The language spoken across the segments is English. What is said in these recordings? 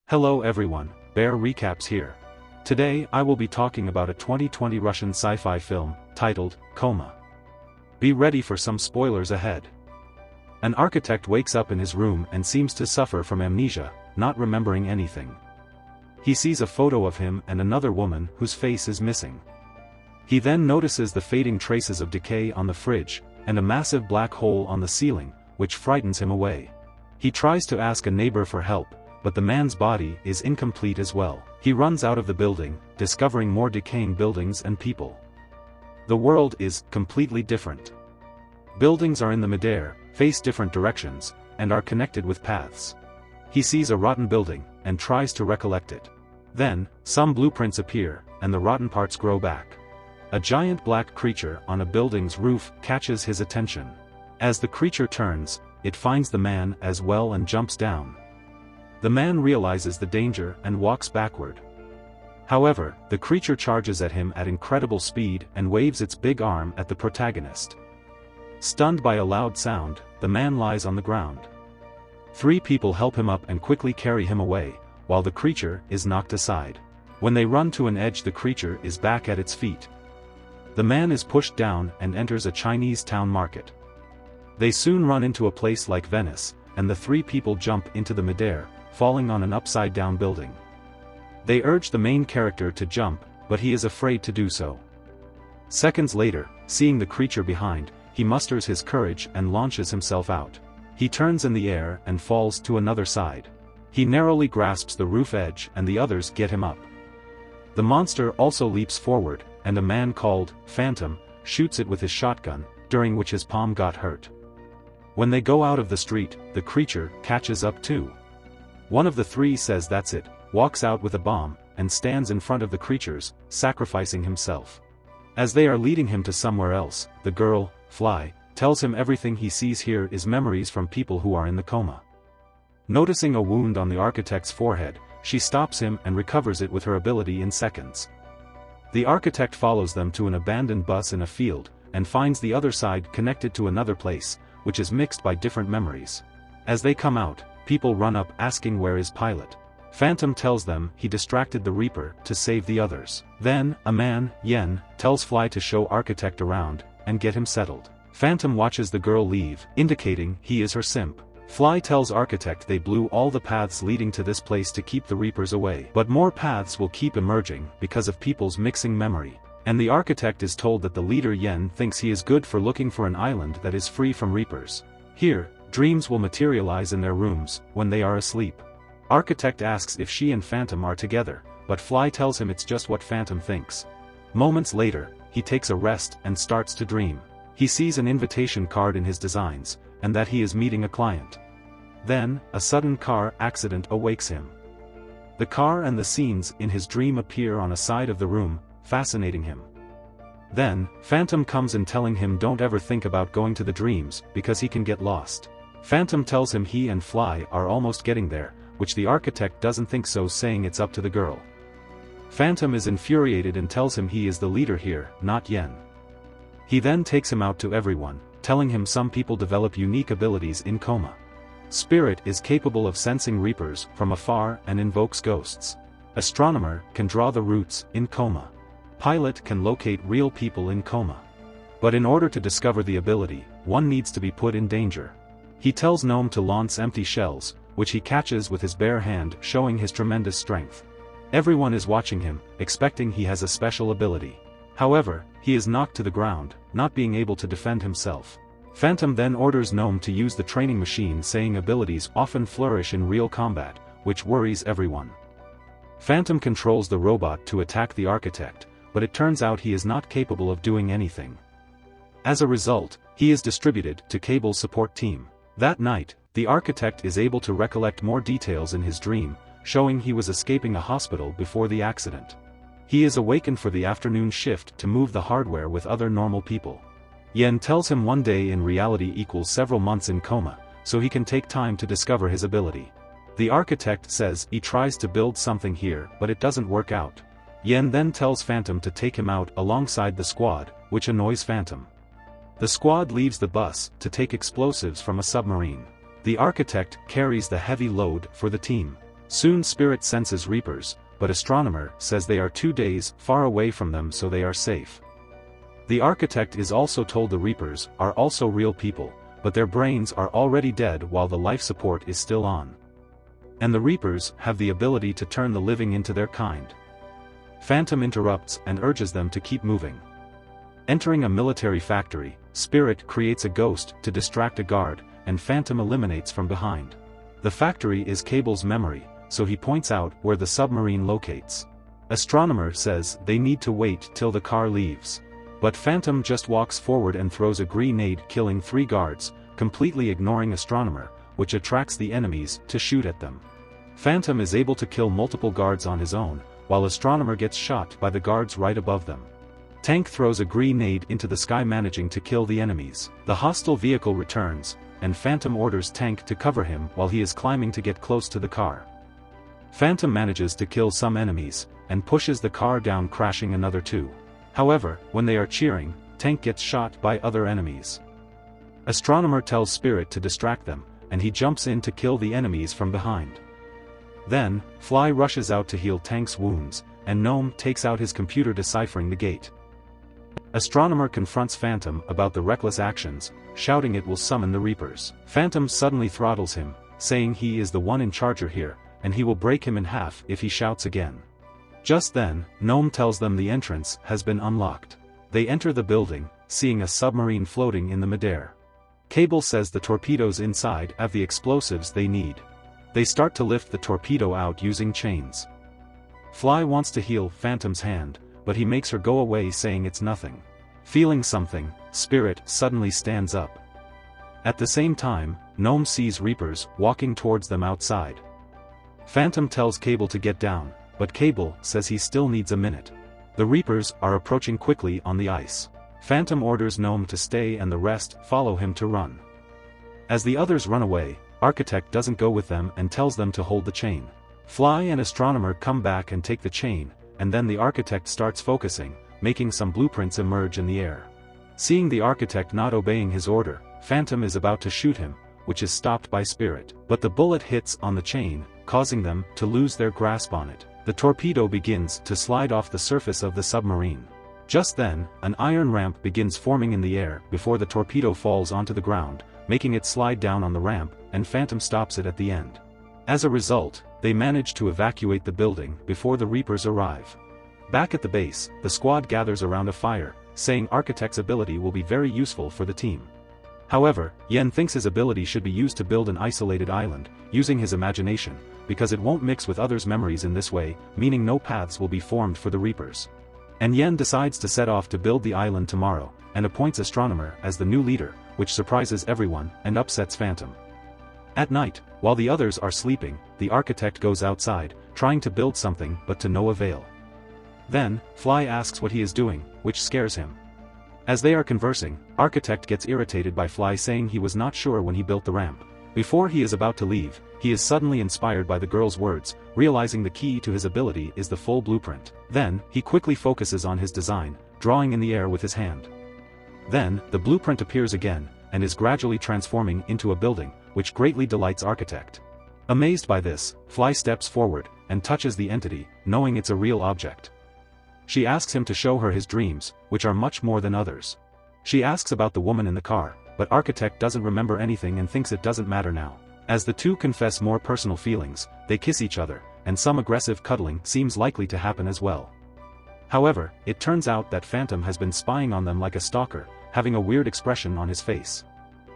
Hello everyone, Bear Recaps here. Today I will be talking about a 2020 Russian sci-fi film, titled, Coma. Be ready for some spoilers ahead. An architect wakes up in his room and seems to suffer from amnesia, not remembering anything. He sees a photo of him and another woman whose face is missing. He then notices the fading traces of decay on the fridge, and a massive black hole on the ceiling, which frightens him away. He tries to ask a neighbor for help, but the man's body is incomplete as well. He runs out of the building, discovering more decaying buildings and people. The world is completely different. Buildings are in the midair, face different directions, and are connected with paths. He sees a rotten building, and tries to recollect it. Then, some blueprints appear, and the rotten parts grow back. A giant black creature on a building's roof catches his attention. As the creature turns, it finds the man as well and jumps down. The man realizes the danger and walks backward. However, the creature charges at him at incredible speed and waves its big arm at the protagonist. Stunned by a loud sound, the man lies on the ground. 3 people help him up and quickly carry him away, while the creature is knocked aside. When they run to an edge, the creature is back at its feet. The man is pushed down and enters a Chinese town market. They soon run into a place like Venice, and the 3 people jump into the midair, falling on an upside-down building. They urge the main character to jump, but he is afraid to do so. Seconds later, seeing the creature behind, he musters his courage and launches himself out. He turns in the air and falls to another side. He narrowly grasps the roof edge and the others get him up. The monster also leaps forward, and a man called Phantom shoots it with his shotgun, during which his palm got hurt. When they go out of the street, the creature catches up too. One of the 3 says that's it, walks out with a bomb, and stands in front of the creatures, sacrificing himself. As they are leading him to somewhere else, the girl, Fly, tells him everything he sees here is memories from people who are in the coma. Noticing a wound on the architect's forehead, she stops him and recovers it with her ability in seconds. The architect follows them to an abandoned bus in a field, and finds the other side connected to another place, which is mixed by different memories. As they come out, people run up asking where is Pilot. Phantom tells them he distracted the Reaper to save the others. Then, a man, Yen, tells Fly to show Architect around, and get him settled. Phantom watches the girl leave, indicating he is her simp. Fly tells Architect they blew all the paths leading to this place to keep the Reapers away. But more paths will keep emerging because of people's mixing memory. And the Architect is told that the leader Yen thinks he is good for looking for an island that is free from Reapers. Here, dreams will materialize in their rooms, when they are asleep. Architect asks if she and Phantom are together, but Fly tells him it's just what Phantom thinks. Moments later, he takes a rest and starts to dream. He sees an invitation card in his designs, and that he is meeting a client. Then, a sudden car accident awakes him. The car and the scenes in his dream appear on a side of the room, fascinating him. Then, Phantom comes in telling him don't ever think about going to the dreams, because he can get lost. Phantom tells him he and Fly are almost getting there, which the architect doesn't think so, saying it's up to the girl. Phantom is infuriated and tells him he is the leader here, not Yen. He then takes him out to everyone, telling him some people develop unique abilities in coma. Spirit is capable of sensing Reapers from afar and invokes ghosts. Astronomer can draw the roots in coma. Pilot can locate real people in coma. But in order to discover the ability, one needs to be put in danger. He tells Gnome to launch empty shells, which he catches with his bare hand, showing his tremendous strength. Everyone is watching him, expecting he has a special ability. However, he is knocked to the ground, not being able to defend himself. Phantom then orders Gnome to use the training machine, saying abilities often flourish in real combat, which worries everyone. Phantom controls the robot to attack the architect, but it turns out he is not capable of doing anything. As a result, he is distributed to Cable's support team. That night, the architect is able to recollect more details in his dream, showing he was escaping a hospital before the accident. He is awakened for the afternoon shift to move the hardware with other normal people. Yen tells him one day in reality equals several months in coma, so he can take time to discover his ability. The architect says he tries to build something here, but it doesn't work out. Yen then tells Phantom to take him out alongside the squad, which annoys Phantom. The squad leaves the bus to take explosives from a submarine. The architect carries the heavy load for the team. Soon Spirit senses Reapers, but Astronomer says they are 2 days far away from them, so they are safe. The architect is also told the Reapers are also real people, but their brains are already dead while the life support is still on. And the Reapers have the ability to turn the living into their kind. Phantom interrupts and urges them to keep moving. Entering a military factory, Spirit creates a ghost to distract a guard, and Phantom eliminates from behind. The factory is Cable's memory, so he points out where the submarine locates. Astronomer says they need to wait till the car leaves. But Phantom just walks forward and throws a grenade, killing 3 guards, completely ignoring Astronomer, which attracts the enemies to shoot at them. Phantom is able to kill multiple guards on his own, while Astronomer gets shot by the guards right above them. Tank throws a grenade into the sky, managing to kill the enemies. The hostile vehicle returns, and Phantom orders Tank to cover him while he is climbing to get close to the car. Phantom manages to kill some enemies, and pushes the car down, crashing another 2. However, when they are cheering, Tank gets shot by other enemies. Astronomer tells Spirit to distract them, and he jumps in to kill the enemies from behind. Then, Fly rushes out to heal Tank's wounds, and Gnome takes out his computer, deciphering the gate. Astronomer confronts Phantom about the reckless actions, shouting it will summon the Reapers. Phantom suddenly throttles him, saying he is the one in charge here, and he will break him in half if he shouts again. Just then, Gnome tells them the entrance has been unlocked. They enter the building, seeing a submarine floating in the midair. Cable says the torpedoes inside have the explosives they need. They start to lift the torpedo out using chains. Fly wants to heal Phantom's hand, but he makes her go away, saying it's nothing. Feeling something, Spirit suddenly stands up. At the same time, Gnome sees Reapers walking towards them outside. Phantom tells Cable to get down, but Cable says he still needs a minute. The Reapers are approaching quickly on the ice. Phantom orders Gnome to stay and the rest follow him to run. As the others run away, Architect doesn't go with them and tells them to hold the chain. Fly and Astronomer come back and take the chain, and then the Architect starts focusing, making some blueprints emerge in the air. Seeing the Architect not obeying his order, Phantom is about to shoot him, which is stopped by Spirit. But the bullet hits on the chain, causing them to lose their grasp on it. The torpedo begins to slide off the surface of the submarine. Just then, an iron ramp begins forming in the air before the torpedo falls onto the ground, making it slide down on the ramp, and Phantom stops it at the end. As a result, they manage to evacuate the building before the Reapers arrive. Back at the base, the squad gathers around a fire, saying Architect's ability will be very useful for the team. However, Yen thinks his ability should be used to build an isolated island, using his imagination, because it won't mix with others' memories in this way, meaning no paths will be formed for the Reapers. And Yen decides to set off to build the island tomorrow, and appoints Astronomer as the new leader, which surprises everyone and upsets Phantom. At night, while the others are sleeping, the Architect goes outside, trying to build something but to no avail. Then, Fly asks what he is doing, which scares him. As they are conversing, Architect gets irritated by Fly saying he was not sure when he built the ramp. Before he is about to leave, he is suddenly inspired by the girl's words, realizing the key to his ability is the full blueprint. Then, he quickly focuses on his design, drawing in the air with his hand. Then, the blueprint appears again, and is gradually transforming into a building, which greatly delights Architect. Amazed by this, Fly steps forward, and touches the entity, knowing it's a real object. She asks him to show her his dreams, which are much more than others. She asks about the woman in the car, but Architect doesn't remember anything and thinks it doesn't matter now. As the two confess more personal feelings, they kiss each other, and some aggressive cuddling seems likely to happen as well. However, it turns out that Phantom has been spying on them like a stalker, having a weird expression on his face.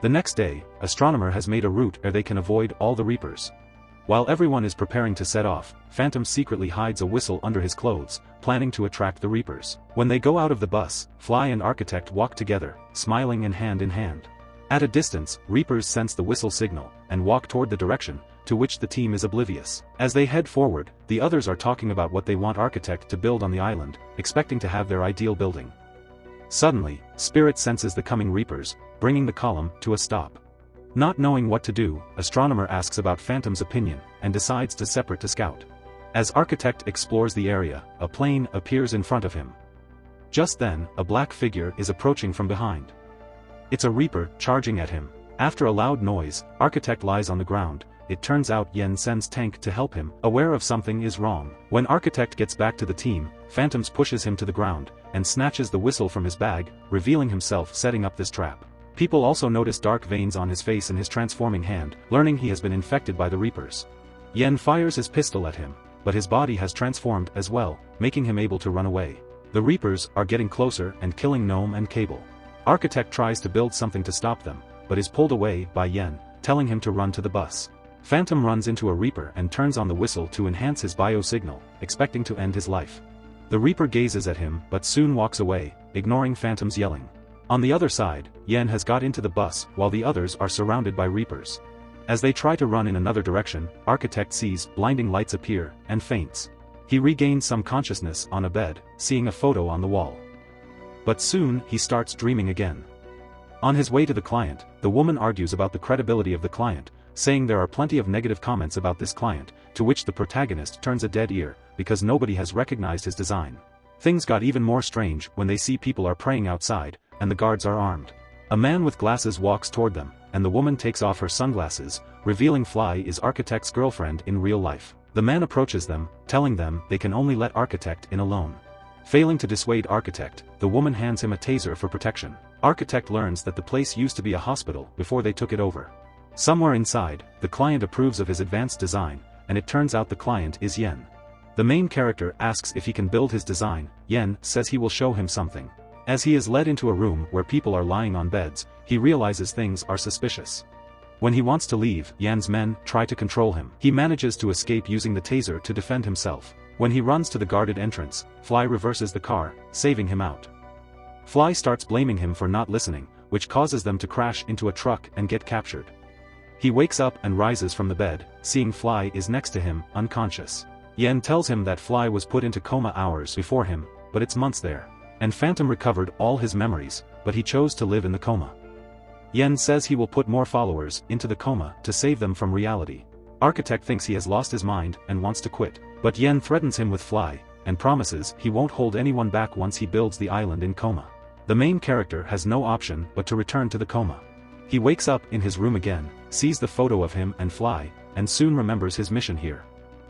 The next day, Astronomer has made a route where they can avoid all the Reapers. While everyone is preparing to set off, Phantom secretly hides a whistle under his clothes, planning to attract the Reapers. When they go out of the bus, Fly and Architect walk together, smiling and hand in hand. At a distance, Reapers sense the whistle signal, and walk toward the direction, to which the team is oblivious. As they head forward, the others are talking about what they want Architect to build on the island, expecting to have their ideal building. Suddenly, Spirit senses the coming Reapers, bringing the column to a stop. Not knowing what to do, Astronomer asks about Phantom's opinion, and decides to separate to scout. As Architect explores the area, a plane appears in front of him. Just then, a black figure is approaching from behind. It's a Reaper charging at him. After a loud noise, Architect lies on the ground, it turns out Yen sends Tank to help him, aware of something is wrong. When Architect gets back to the team, Phantoms pushes him to the ground, and snatches the whistle from his bag, revealing himself setting up this trap. People also notice dark veins on his face and his transforming hand, learning he has been infected by the Reapers. Yen fires his pistol at him, but his body has transformed as well, making him able to run away. The Reapers are getting closer and killing Gnome and Cable. Architect tries to build something to stop them, but is pulled away by Yen, telling him to run to the bus. Phantom runs into a Reaper and turns on the whistle to enhance his biosignal, expecting to end his life. The Reaper gazes at him but soon walks away, ignoring Phantom's yelling. On the other side, Yen has got into the bus while the others are surrounded by Reapers. As they try to run in another direction, Architect sees blinding lights appear and faints. He regains some consciousness on a bed, seeing a photo on the wall. But soon he starts dreaming again. On his way to the client, the woman argues about the credibility of the client, saying there are plenty of negative comments about this client, to which the protagonist turns a dead ear, because nobody has recognized his design. Things got even more strange when they see people are praying outside, and the guards are armed. A man with glasses walks toward them, and the woman takes off her sunglasses, revealing Fly is Architect's girlfriend in real life. The man approaches them, telling them they can only let Architect in alone. Failing to dissuade Architect, the woman hands him a taser for protection. Architect learns that the place used to be a hospital before they took it over. Somewhere inside, the client approves of his advanced design, and it turns out the client is Yen. The main character asks if he can build his design. Yen says he will show him something. As he is led into a room where people are lying on beds, he realizes things are suspicious. When he wants to leave, Yen's men try to control him. He manages to escape using the taser to defend himself. When he runs to the guarded entrance, Fly reverses the car, saving him out. Fly starts blaming him for not listening, which causes them to crash into a truck and get captured. He wakes up and rises from the bed, seeing Fly is next to him, unconscious. Yen tells him that Fly was put into coma hours before him, but it's months there. And Phantom recovered all his memories, but he chose to live in the coma. Yen says he will put more followers into the coma to save them from reality. Architect thinks he has lost his mind and wants to quit, but Yen threatens him with Fly, and promises he won't hold anyone back once he builds the island in Coma. The main character has no option but to return to the coma. He wakes up in his room again, sees the photo of him and Fly, and soon remembers his mission here.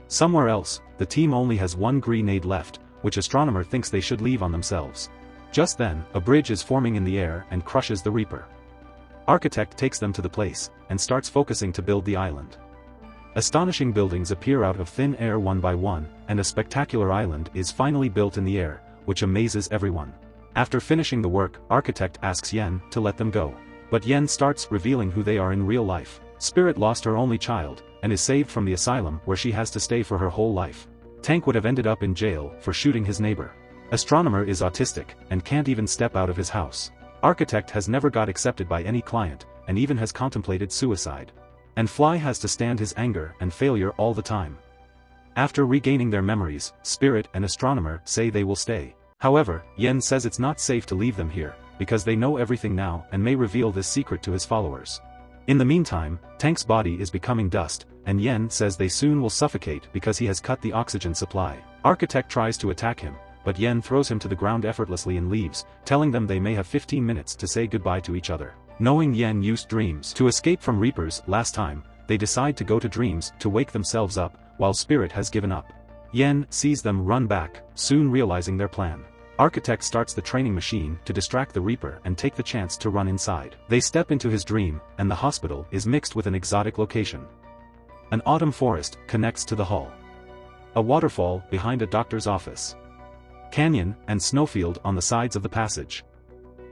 Somewhere else, the team only has one grenade left, which Astronomer thinks they should leave on themselves. Just then, a bridge is forming in the air and crushes the Reaper. Architect takes them to the place, and starts focusing to build the island. Astonishing buildings appear out of thin air one by one, and a spectacular island is finally built in the air, which amazes everyone. After finishing the work, Architect asks Yen to let them go. But Yen starts revealing who they are in real life. Spirit lost her only child, and is saved from the asylum where she has to stay for her whole life. Tank would have ended up in jail for shooting his neighbor. Astronomer is autistic, and can't even step out of his house. Architect has never got accepted by any client, and even has contemplated suicide. And Fly has to stand his anger and failure all the time. After regaining their memories, Spirit and Astronomer say they will stay. However, Yen says it's not safe to leave them here, because they know everything now and may reveal this secret to his followers. In the meantime, Tank's body is becoming dust, and Yen says they soon will suffocate because he has cut the oxygen supply. Architect tries to attack him, but Yen throws him to the ground effortlessly and leaves, telling them they may have 15 minutes to say goodbye to each other. Knowing Yen used dreams to escape from Reapers last time, they decide to go to dreams to wake themselves up, while Spirit has given up. Yen sees them run back, soon realizing their plan. Architect starts the training machine to distract the Reaper and take the chance to run inside. They step into his dream, and the hospital is mixed with an exotic location. An autumn forest connects to the hall. A waterfall behind a doctor's office. Canyon and snowfield on the sides of the passage.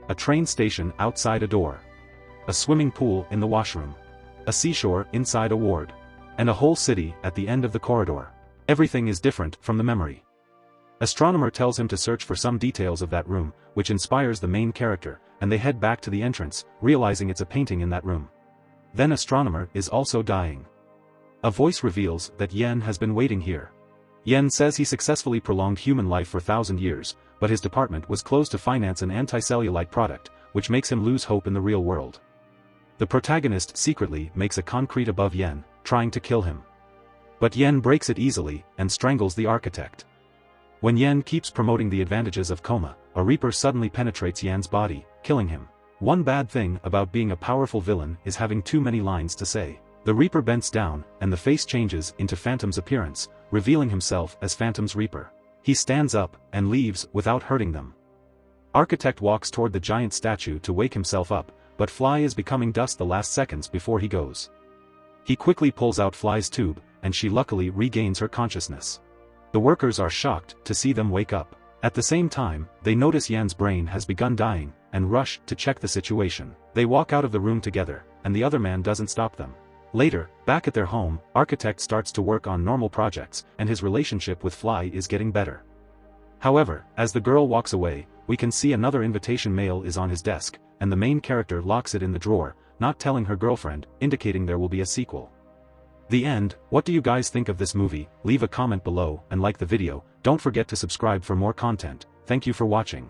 A train station outside a door. A swimming pool in the washroom. A seashore inside a ward. And a whole city at the end of the corridor. Everything is different from the memory. Astronomer tells him to search for some details of that room, which inspires the main character, and they head back to the entrance, realizing it's a painting in that room. Then Astronomer is also dying. A voice reveals that Yen has been waiting here. Yen says he successfully prolonged human life for 1,000 years, but his department was closed to finance an anti-cellulite product, which makes him lose hope in the real world. The protagonist secretly makes a concrete above Yen, trying to kill him. But Yen breaks it easily, and strangles the architect. When Yen keeps promoting the advantages of Coma, a Reaper suddenly penetrates Yen's body, killing him. One bad thing about being a powerful villain is having too many lines to say. The Reaper bends down, and the face changes into Phantom's appearance, revealing himself as Phantom's Reaper. He stands up, and leaves, without hurting them. Architect walks toward the giant statue to wake himself up, but Fly is becoming dust the last seconds before he goes. He quickly pulls out Fly's tube, and she luckily regains her consciousness. The workers are shocked to see them wake up. At the same time, they notice Yan's brain has begun dying, and rush to check the situation. They walk out of the room together, and the other man doesn't stop them. Later, back at their home, Architect starts to work on normal projects, and his relationship with Fly is getting better. However, as the girl walks away, we can see another invitation mail is on his desk, and the main character locks it in the drawer, not telling her girlfriend, indicating there will be a sequel. The end. What do you guys think of this movie? Leave a comment below, and like the video. Don't forget to subscribe for more content. Thank you for watching.